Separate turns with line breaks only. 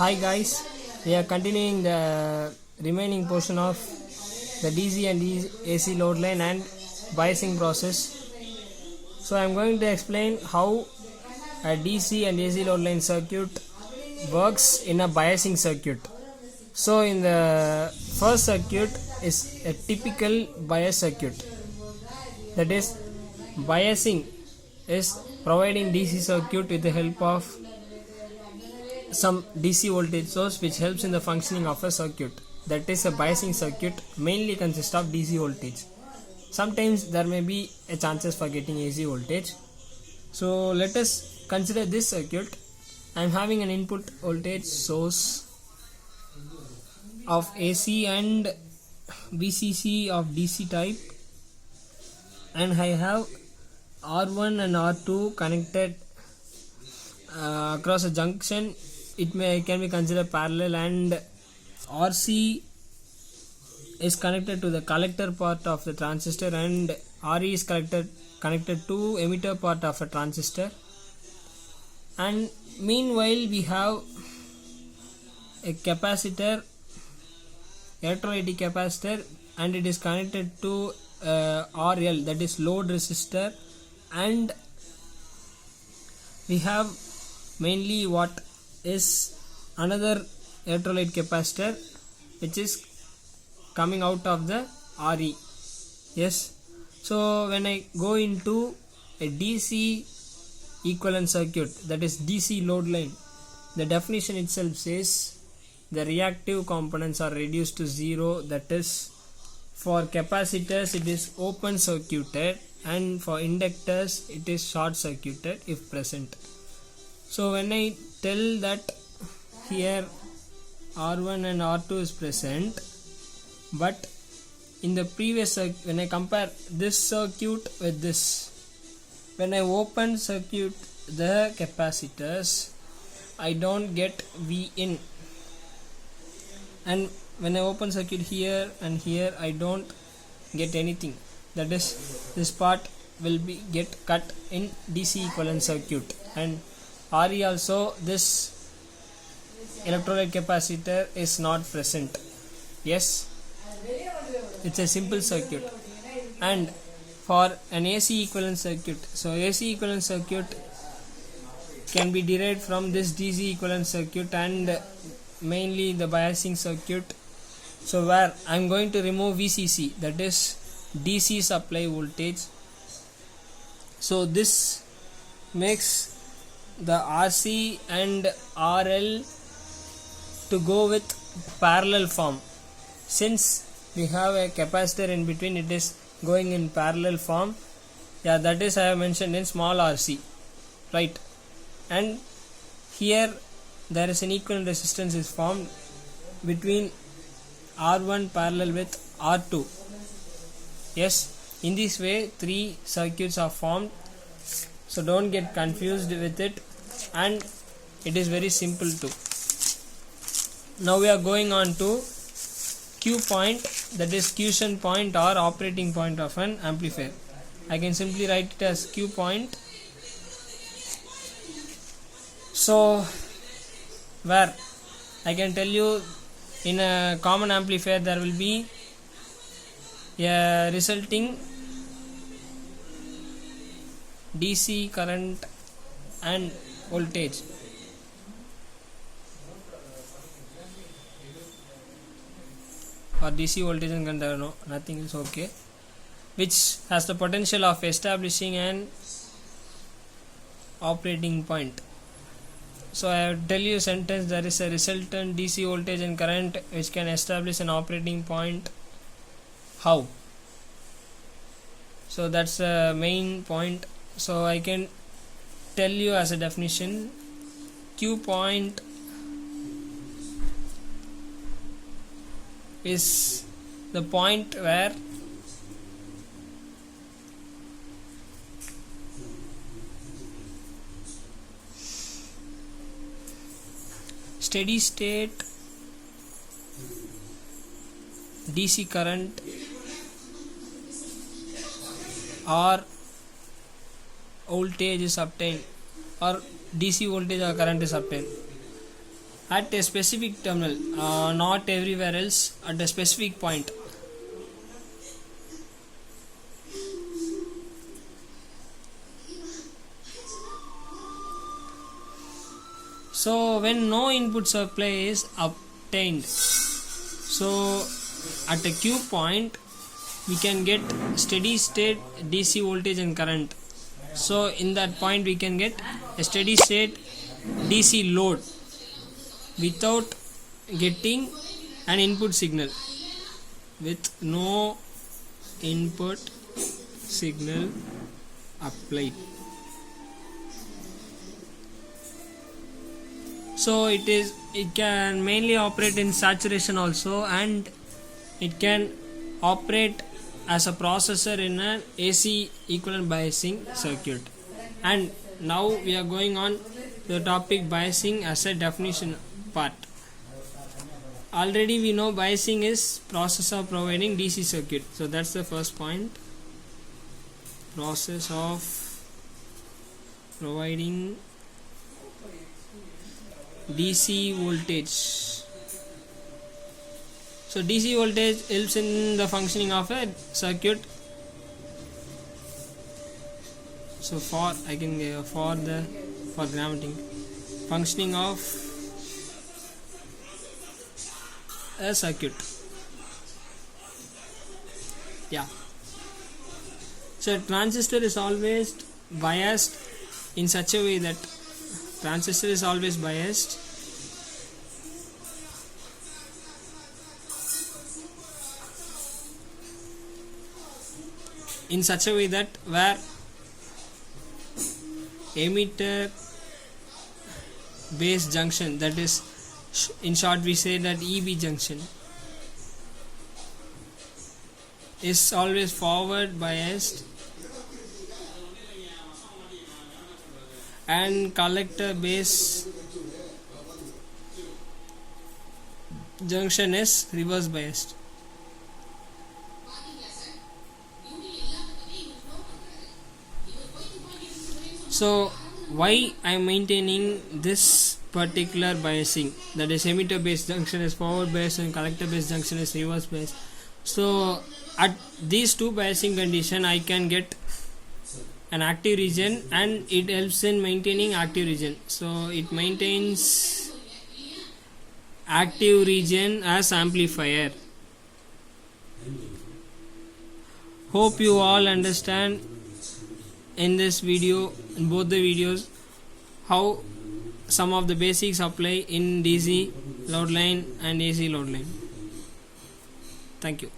Hi guys, we are continuing the remaining portion of the DC and AC load line and biasing process. So I am going to explain how a DC and AC load line circuit works in a biasing circuit. So in the first circuit is a typical bias circuit, that is biasing is providing DC circuit with the help of some DC voltage source which helps in the functioning of a circuit. That is a biasing circuit mainly consists of DC voltage. Sometimes there may be a chances for getting AC voltage. So let us consider this circuit. I am having an input voltage source of AC and VCC of DC type, and I have R1 and R2 connected across a junction. It can be considered parallel, and RC is connected to the collector part of the transistor, and RE is connected to emitter part of a transistor. And meanwhile we have a capacitor, electrolytic capacitor, and it is connected to RL, that is load resistor, and we have mainly what is another electrolyte capacitor which is coming out of the RE. Yes, so when I go into a DC equivalent circuit, that is DC load line, the definition itself says the reactive components are reduced to zero. That is, for capacitors it is open circuited, and for inductors it is short circuited if present. So when I tell that here R1 and R2 is present, but in the previous when I compare this circuit with this, when I open circuit the capacitors, I don't get V in, and when I open circuit here and here, I don't get anything. That is, this part will be get cut in DC equivalent circuit. And RE also, this electrolyte capacitor is not present. Yes, it's a simple circuit. And for an AC equivalent circuit, so AC equivalent circuit can be derived from this DC equivalent circuit and mainly the biasing circuit. So where I am going to remove VCC, that is DC supply voltage. So this makes the RC and RL to go with parallel form. Since we have a capacitor in between, it is going in parallel form. Yeah, that is I have mentioned in small RC, right? And here there is an equivalent resistance is formed between R1 parallel with R2. Yes, in this way three circuits are formed. So don't get confused with it, and it is very simple too. Now we are going on to Q point, that is Q-shunt point or operating point of an amplifier. I can simply write it as Q point. So where I can tell you, in a common amplifier there will be a resulting DC current and voltage. Or DC voltage and current, no, nothing is okay, which has the potential of establishing an operating point. So I will tell you a sentence, there is a resultant DC voltage and current which can establish an operating point. How? So that's the main point. So I can tell you as a definition, Q point is the point where steady state DC current or voltage is obtained, or DC voltage or current is obtained. at a specific terminal, not everywhere else, at a specific point. So when no input supply is obtained, so at a Q point we can get steady state DC voltage and current. So in that point we can get a steady state DC load without getting an input signal, with no input signal applied. So it can mainly operate in saturation also, and it can operate as a processor in an AC equivalent biasing circuit. And now we are going on to the topic biasing as a definition part. Already we know biasing is process of providing DC circuit. So that's the first point. Process of providing DC voltage. So DC voltage helps in the functioning of a circuit. So for grammating, functioning of a circuit. Yeah. So transistor is always biased in such a way that transistor is always biased in such a way that where emitter base junction, that is in short we say that EB junction, is always forward biased, and collector base junction is reverse biased. So why I am maintaining this particular biasing, that is emitter base junction is forward biased and collector base junction is reverse biased. So at these two biasing condition I can get an active region, and it helps in maintaining active region. So it maintains active region as amplifier. Hope you all understand in this video, in both the videos, how some of the basics apply in DC load line and AC load line. Thank you.